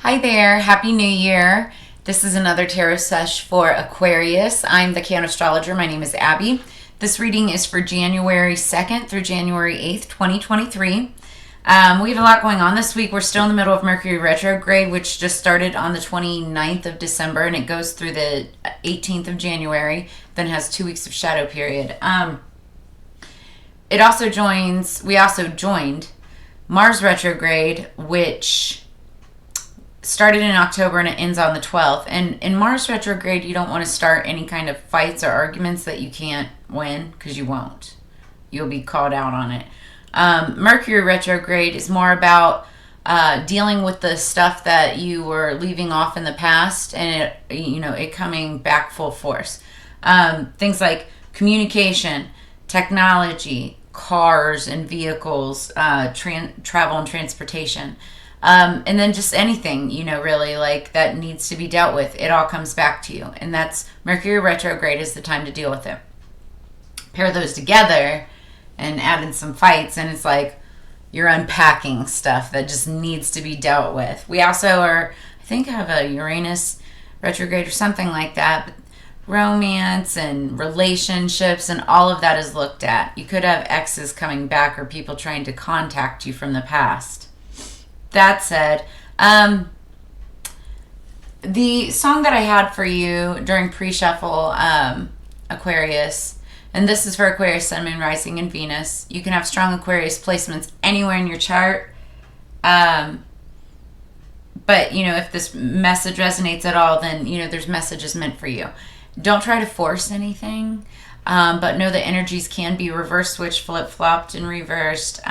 Hi there, Happy New Year. This is another tarot sesh for Aquarius. I'm the Cannastrologer. My name is Abby. This reading is for January 2nd through January 8th, 2023. We have a lot going on this week. We're still in the middle of Mercury retrograde, which just started on the 29th of December, and it goes through the 18th of January, then has 2 weeks of shadow period. We also joined Mars retrograde, which started in October and it ends on the 12th. And in Mars retrograde, you don't want to start any kind of fights or arguments that you can't win, because you won't. You'll be called out on it. Mercury retrograde is more about dealing with the stuff that you were leaving off in the past, and it coming back full force. Things like communication, technology, cars and vehicles, travel and transportation. And then just anything, really like that needs to be dealt with. It all comes back to you. And that's Mercury retrograde is the time to deal with it. Pair those together and add in some fights, and it's like you're unpacking stuff that just needs to be dealt with. We also I have a Uranus retrograde or something like that. But romance and relationships and all of that is looked at. You could have exes coming back or people trying to contact you from the past. That said, the song that I had for you during pre-shuffle, Aquarius, and this is for Aquarius, Sun, Moon, Rising, and Venus. You can have strong Aquarius placements anywhere in your chart. But, if this message resonates at all, then, there's messages meant for you. Don't try to force anything, but know that energies can be reverse switched, flip-flopped, and reversed.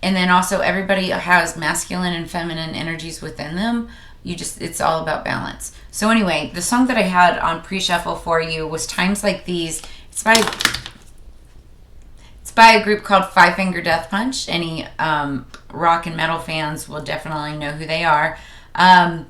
And then also everybody has masculine and feminine energies within them. It's all about balance. So anyway, the song that I had on pre-shuffle for you was Times Like These. It's by a group called Five Finger Death Punch. Any rock and metal fans will definitely know who they are. I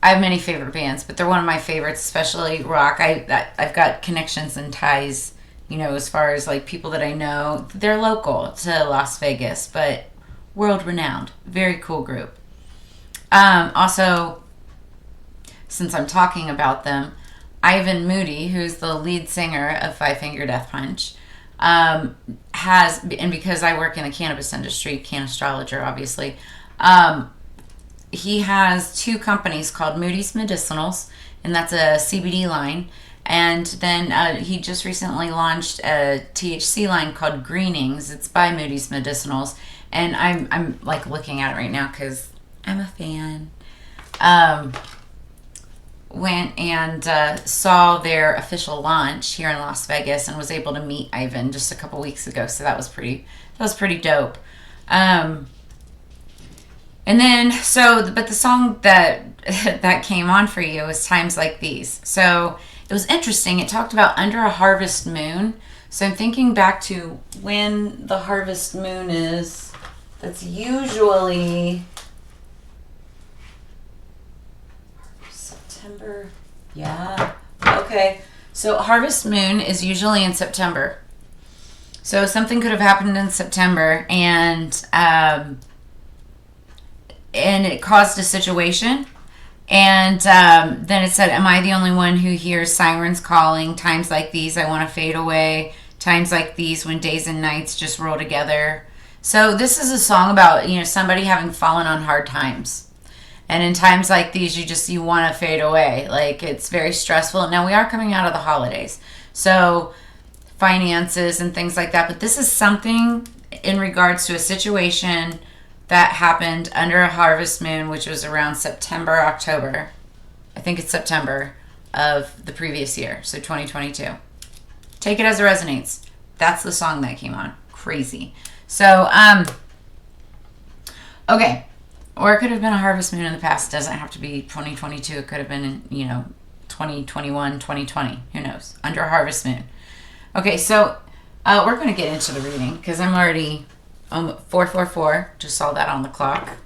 have many favorite bands, but they're one of my favorites, especially rock. I've got connections and ties, as far as like people that I know. They're local to Las Vegas, but world renowned. Very cool group. Also, since I'm talking about them, Ivan Moody, who's the lead singer of Five Finger Death Punch, and because I work in the cannabis industry, Cannastrologer, obviously, he has 2 companies called Moody's Medicinals, and that's a CBD line. And then he just recently launched a THC line called Greenings. It's by Moody's Medicinals. And I'm like looking at it right now because I'm a fan. Went and saw their official launch here in Las Vegas and was able to meet Ivan just a couple weeks ago. So that was pretty dope. And then, but the song that came on for you was Times Like These. So it was interesting. It talked about under a harvest moon. So I'm thinking back to when the harvest moon is. That's usually September. Yeah. Okay. So harvest moon is usually in September. So something could have happened in September, and it caused a situation. And then it said, am I the only one who hears sirens calling? Times like these, I want to fade away. Times like these, when days and nights just roll together. So this is a song about, somebody having fallen on hard times. And in times like these, you want to fade away. Like, it's very stressful. Now, we are coming out of the holidays. So finances and things like that. But this is something in regards to a situation that happened under a harvest moon, which was around September, October. I think it's September of the previous year, so 2022. Take it as it resonates. That's the song that came on. Crazy. So, okay. Or it could have been a harvest moon in the past. It doesn't have to be 2022. It could have been, 2021, 2020. Who knows? Under a harvest moon. Okay, so we're going to get into the reading because I'm already... 444, just saw that on the clock.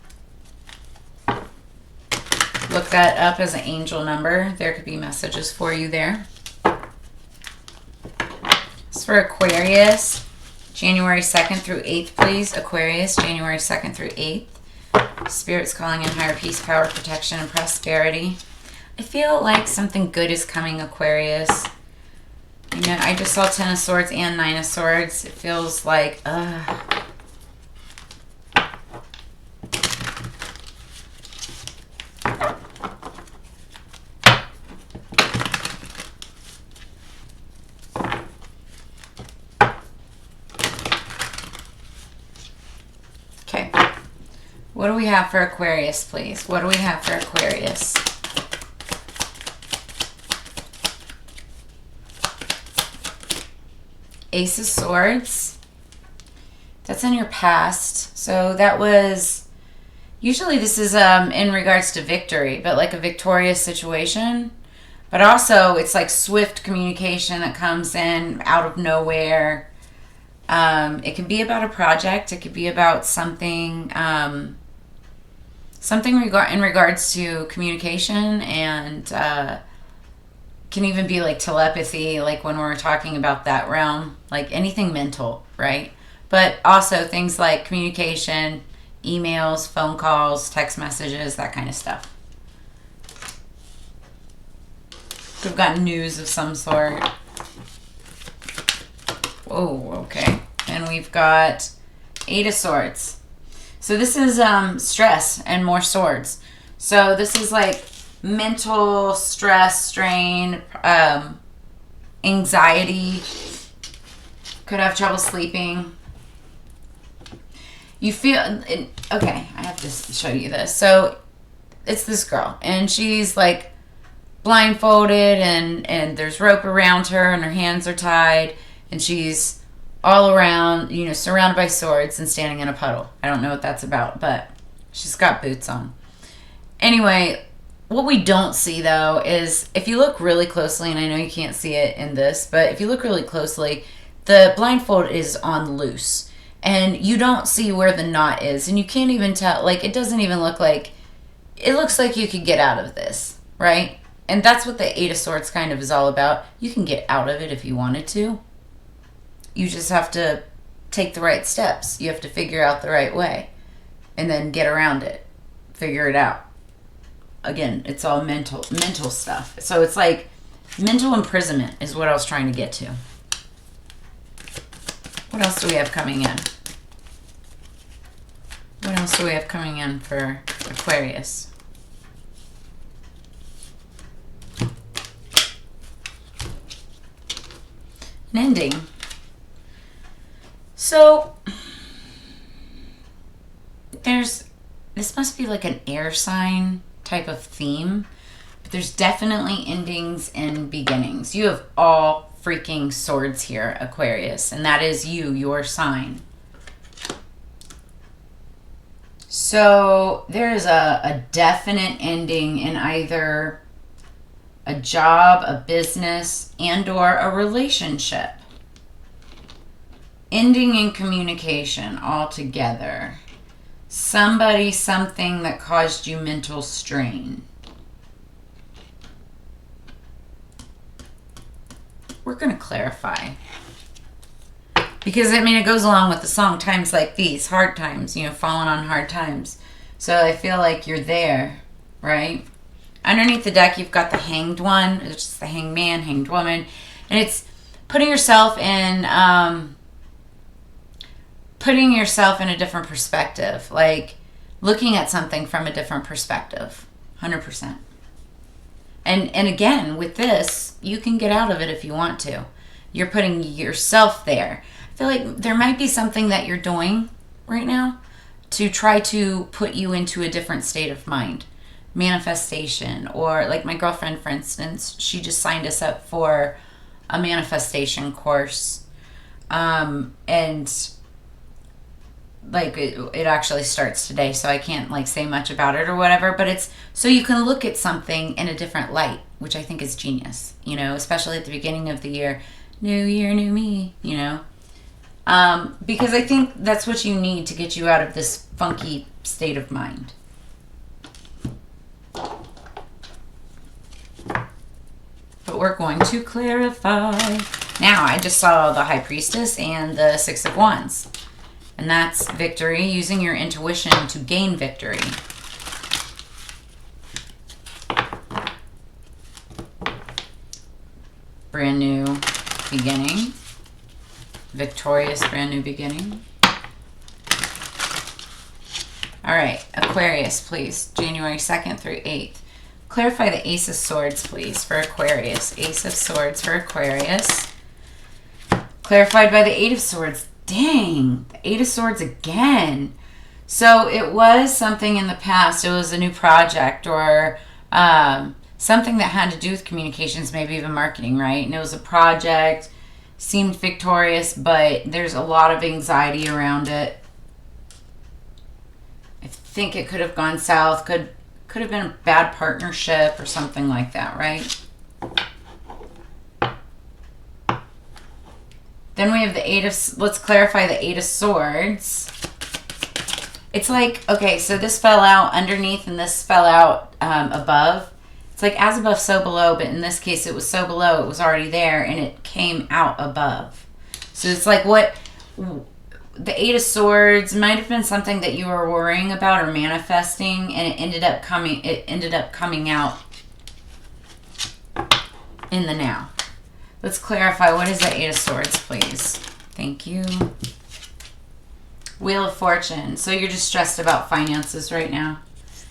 Look that up as an angel number. There could be messages for you there. It's for Aquarius. January 2nd through 8th, please. Aquarius, January 2nd through 8th. Spirit's calling in higher peace, power, protection, and prosperity. I feel like something good is coming, Aquarius. You know, I just saw 10 of Swords and 9 of Swords. It feels like, okay. What do we have for Aquarius, please? What do we have for Aquarius? Ace of Swords. That's in your past. So that was, usually this is in regards to victory, but like a victorious situation. But also it's like swift communication that comes in out of nowhere. It could be about a project. It could be about something, in regards to communication, and can even be like telepathy, like when we're talking about that realm, like anything mental, right? But also things like communication, emails, phone calls, text messages, that kind of stuff. We've got news of some sort. Oh, okay. And we've got 8 of Swords. So this is stress and more swords. So this is like mental stress, strain, anxiety. Could have trouble sleeping. You feel, okay, I have to show you this. So it's this girl, and she's like blindfolded, and there's rope around her, and her hands are tied, and she's all around, you know, surrounded by swords and standing in a puddle. I don't know what that's about, but she's got boots on. Anyway, what we don't see, though, is if you look really closely, and I know you can't see it in this, but if you look really closely, the blindfold is on loose, and you don't see where the knot is, and you can't even tell, like, it doesn't even look like, it looks like you could get out of this, right? And that's what the 8 of Swords kind of is all about. You can get out of it if you wanted to. You just have to take the right steps. You have to figure out the right way, and then get around it, figure it out. Again, it's all mental stuff. So it's like mental imprisonment is what I was trying to get to. What else do we have coming in? What else do we have coming in for Aquarius? An ending. So this must be like an air sign type of theme, but there's definitely endings and beginnings. You have all freaking swords here, Aquarius, and that is your sign. So there is a definite ending in either a job, a business, and or a relationship. Ending in communication altogether. Somebody, something that caused you mental strain. We're going to clarify. Because, I mean, it goes along with the song, times like these, hard times, you know, falling on hard times. So I feel like you're there, right? Underneath the deck, you've got the Hanged One. It's just the Hanged Man, Hanged Woman. And it's putting yourself in a different perspective. Like, looking at something from a different perspective. 100%. And again, with this, you can get out of it if you want to. You're putting yourself there. I feel like there might be something that you're doing right now to try to put you into a different state of mind. Manifestation, or like my girlfriend, for instance, she just signed us up for a manifestation course, and like it actually starts today, so I can't like say much about it or whatever, but it's so you can look at something in a different light, which I think is genius, you know, especially at the beginning of the year. New year, new me, you know, because I think that's what you need to get you out of this funky state of mind. But we're going to clarify. Now, I just saw the High Priestess and the Six of Wands. And that's victory, using your intuition to gain victory. Brand new beginning. Victorious brand new beginning. All right, Aquarius, please. January 2nd through 8th. Clarify the Ace of Swords, please, for Aquarius. Ace of Swords for Aquarius. Clarified by the Eight of Swords. Dang, the Eight of Swords again. So it was something in the past. It was a new project or something that had to do with communications, maybe even marketing, right? And it was a project, seemed victorious, but there's a lot of anxiety around it. I think it could have gone south, could have been a bad partnership or something like that, right? Then we have the Eight of, let's clarify the Eight of Swords. It's like, okay, so this fell out underneath and this fell out above. It's like as above, so below, but in this case it was so below, it was already there and it came out above. So it's like what, the Eight of Swords might have been something that you were worrying about or manifesting, and it ended up coming out in the now. Let's clarify, what is the Eight of Swords, please? Thank you. Wheel of Fortune. So you're just stressed about finances right now.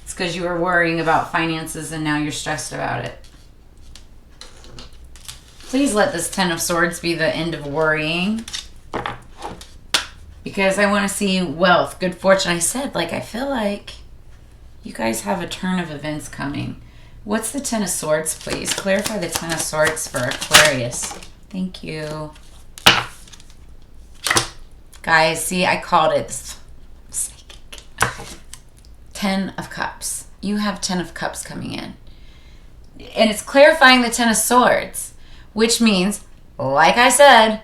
It's because you were worrying about finances and now you're stressed about it. Please let this Ten of Swords be the end of worrying. Because I want to see wealth, good fortune. I said, like, I feel like you guys have a turn of events coming. What's the Ten of Swords, please? Clarify the Ten of Swords for Aquarius. Thank you. Guys, see, I called it. Psychic. 10 of Cups. You have 10 of Cups coming in. And it's clarifying the Ten of Swords, which means, like I said,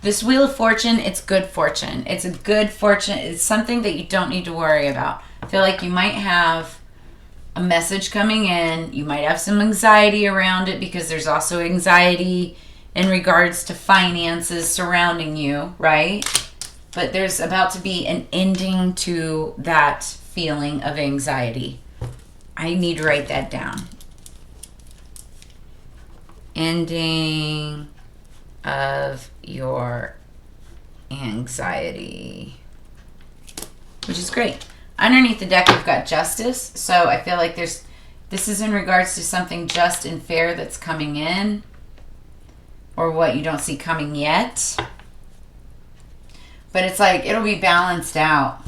this Wheel of Fortune, it's good fortune. It's a good fortune. It's something that you don't need to worry about. I feel like you might have a message coming in. You might have some anxiety around it because there's also anxiety in regards to finances surrounding you, right? But there's about to be an ending to that feeling of anxiety. I need to write that down. Ending of your anxiety, which is great. Underneath the deck, we've got Justice. So I feel like this is in regards to something just and fair that's coming in, or what you don't see coming yet. But it's like, it'll be balanced out.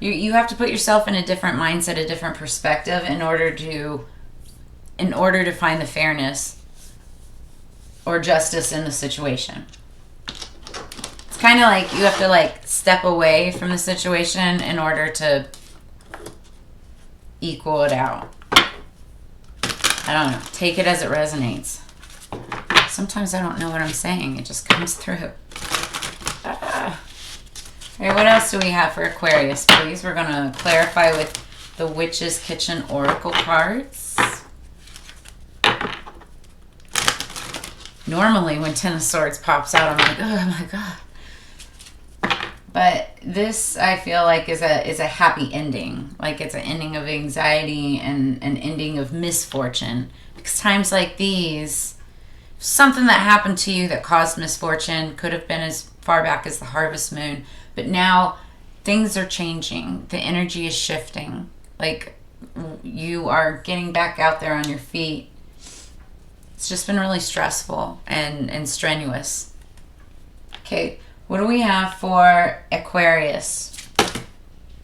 You have to put yourself in a different mindset, a different perspective in order to find the fairness or justice in the situation. It's kind of like you have to like step away from the situation in order to equal it out. I don't know. Take it as it resonates. Sometimes I don't know what I'm saying. It just comes through. All right, what else do we have for Aquarius, please? We're going to clarify with the Witch's Kitchen Oracle cards. Normally when Ten of Swords pops out, I'm like, oh my God. But this, I feel like, is a happy ending. Like it's an ending of anxiety and an ending of misfortune. Because times like these, something that happened to you that caused misfortune could have been as far back as the harvest moon. But now things are changing. The energy is shifting. Like you are getting back out there on your feet. It's just been really stressful and strenuous. Okay, what do we have for Aquarius?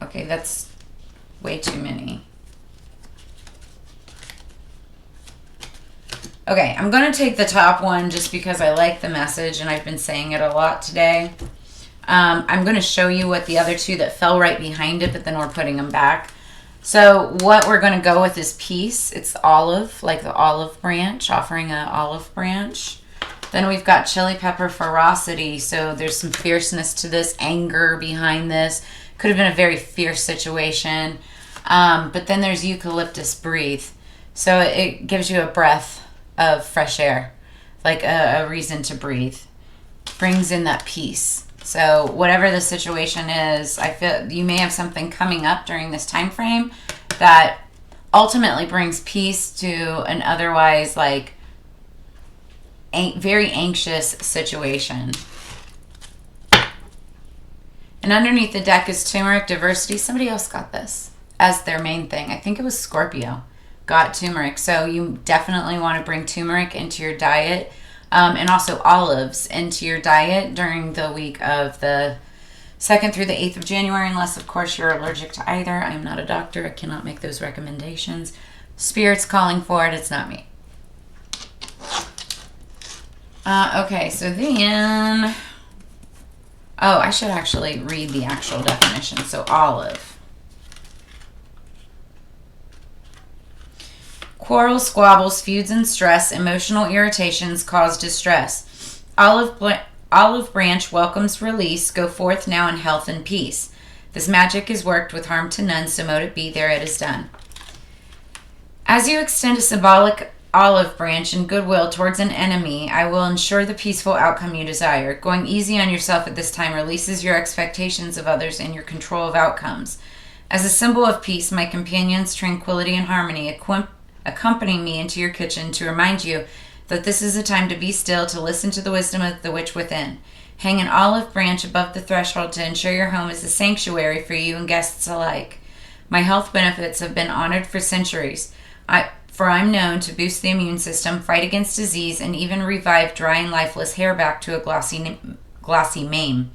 Okay, that's way too many. Okay, I'm going to take the top one just because I like the message and I've been saying it a lot today. I'm going to show you what the other two that fell right behind it, but then we're putting them back. So what we're going to go with is peace. It's olive, like the olive branch, offering an olive branch. Then we've got chili pepper ferocity. So there's some fierceness to this, anger behind this. Could have been a very fierce situation. But then there's eucalyptus breathe. So it gives you a breath of fresh air. like a reason to breathe. Brings in that peace. So whatever the situation is, I feel you may have something coming up during this time frame that ultimately brings peace to an otherwise like very anxious situation. And underneath the deck is turmeric, diversity. Somebody else got this as their main thing. I think it was Scorpio got turmeric. So you definitely want to bring turmeric into your diet, and also olives into your diet during the week of the 2nd through the 8th of January, unless, of course, you're allergic to either. I'm not a doctor. I cannot make those recommendations. Spirit's calling for it. It's not me. Okay, so then... Oh, I should actually read the actual definition. So, olive. Quarrels, squabbles, feuds, and stress, emotional irritations cause distress. Olive branch welcomes release. Go forth now in health and peace. This magic is worked with harm to none, so mote it be, there it is done. As you extend a symbolic olive branch and goodwill towards an enemy, I will ensure the peaceful outcome you desire. Going easy on yourself at this time releases your expectations of others and your control of outcomes. As a symbol of peace, my companions, tranquility, and harmony accompany me into your kitchen to remind you that this is a time to be still, to listen to the wisdom of the witch within. Hang an olive branch above the threshold to ensure your home is a sanctuary for you and guests alike. My health benefits have been honored for centuries. For I'm known to boost the immune system, fight against disease, and even revive dry and lifeless hair back to a glossy mane.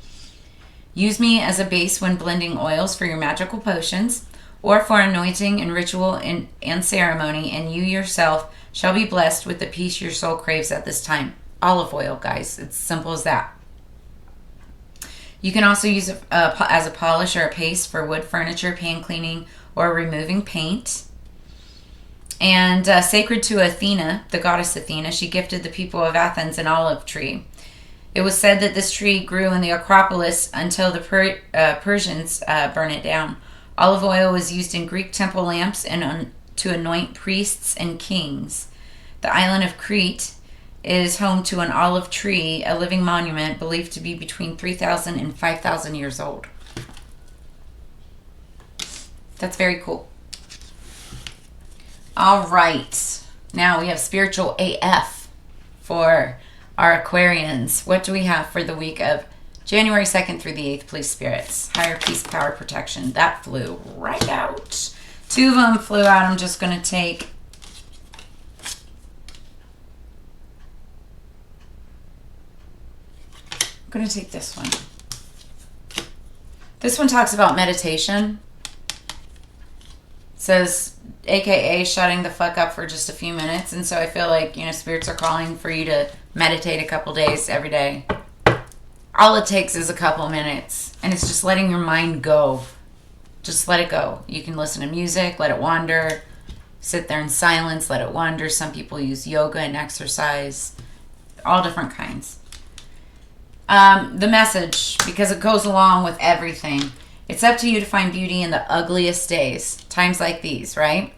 Use me as a base when blending oils for your magical potions, or for anointing and ritual and ceremony, and you yourself shall be blessed with the peace your soul craves at this time. Olive oil, guys. It's simple as that. You can also use it as a polish or a paste for wood furniture, pan cleaning, or removing paint. And sacred to Athena, the goddess Athena, she gifted the people of Athens an olive tree. It was said that this tree grew in the Acropolis until the Persians burned it down. Olive oil was used in Greek temple lamps and to anoint priests and kings. The island of Crete is home to an olive tree, a living monument believed to be between 3,000 and 5,000 years old. That's very cool. All right. Now we have spiritual AF for our Aquarians. What do we have for the week of January 2nd through the 8th, please, spirits? Higher peace, power, protection. That flew right out. 2 of them flew out. I'm just going to take... I'm going to take this one. This one talks about meditation. It says, AKA shutting the fuck up for just a few minutes. And so I feel like, you know, spirits are calling for you to meditate a couple days every day. All it takes is a couple minutes. And it's just letting your mind go. Just let it go. You can listen to music, let it wander. Sit there in silence, let it wander. Some people use yoga and exercise. All different kinds. The message, because it goes along with everything. It's up to you to find beauty in the ugliest days. Times like these, right?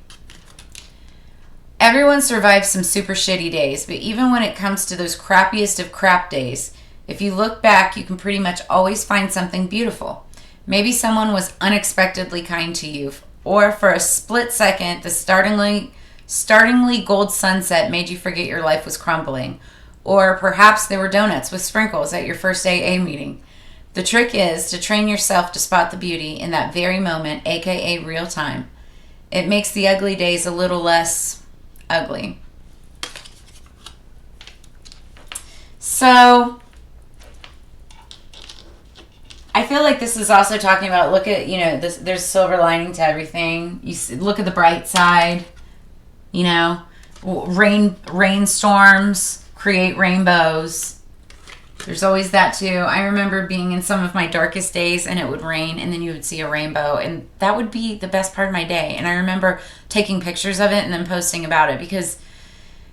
Everyone survives some super shitty days, but even when it comes to those crappiest of crap days, if you look back, you can pretty much always find something beautiful. Maybe someone was unexpectedly kind to you, or for a split second, the startlingly gold sunset made you forget your life was crumbling. Or perhaps there were donuts with sprinkles at your first AA meeting. The trick is to train yourself to spot the beauty in that very moment, aka real time. It makes the ugly days a little less ugly. So, I feel like this is also talking about, look at, you know, there's silver lining to everything. Look at the bright side, you know, rainstorms create rainbows. There's always that too. I remember being in some of my darkest days and it would rain and then you would see a rainbow and that would be the best part of my day. And I remember taking pictures of it and then posting about it because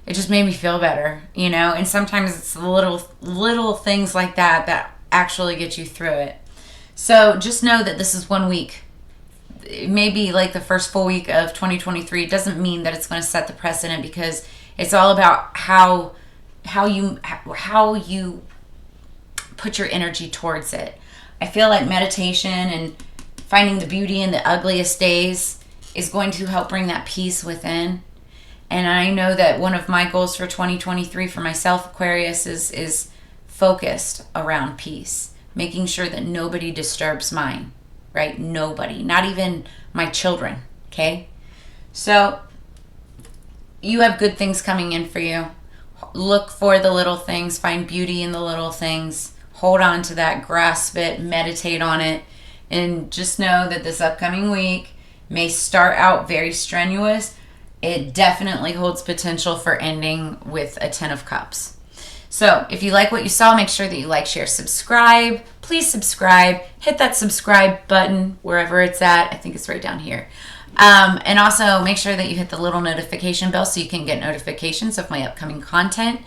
it just made me feel better, you know? And sometimes it's little things like that that actually get you through it. So just know that this is 1 week. It may be like the first full week of 2023. It doesn't mean that it's going to set the precedent because it's all about how you put your energy towards it. I feel like meditation and finding the beauty in the ugliest days is going to help bring that peace within. And I know that one of my goals for 2023 for myself, Aquarius, is focused around peace, making sure that nobody disturbs mine, right? Nobody, not even my children, okay? So you have good things coming in for you. Look for the little things, find beauty in the little things, hold on to that, grasp it, meditate on it, and just know that this upcoming week may start out very strenuous. It definitely holds potential for ending with a 10 of Cups. So if you like what you saw, make sure that you like, share, subscribe. Please subscribe. Hit that subscribe button wherever it's at. I think it's right down here. And also make sure that you hit the little notification bell so you can get notifications of my upcoming content.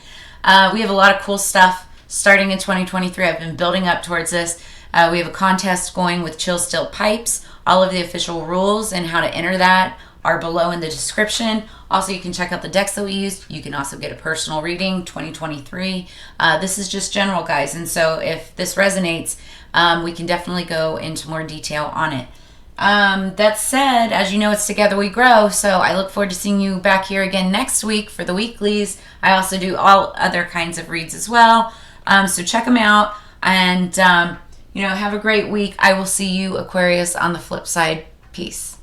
We have a lot of cool stuff starting in 2023. I've been building up towards this. We have a contest going with Chill Still Pipes. All of the official rules and how to enter that are below in the description. Also, you can check out the decks that we used. You can also get a personal reading 2023. This is just general, guys. And so if this resonates, we can definitely go into more detail on it. That said, as you know, it's Together We Grow. So I look forward to seeing you back here again next week for the weeklies. I also do all other kinds of reads as well. So check them out and, have a great week. I will see you, Aquarius, on the flip side. Peace.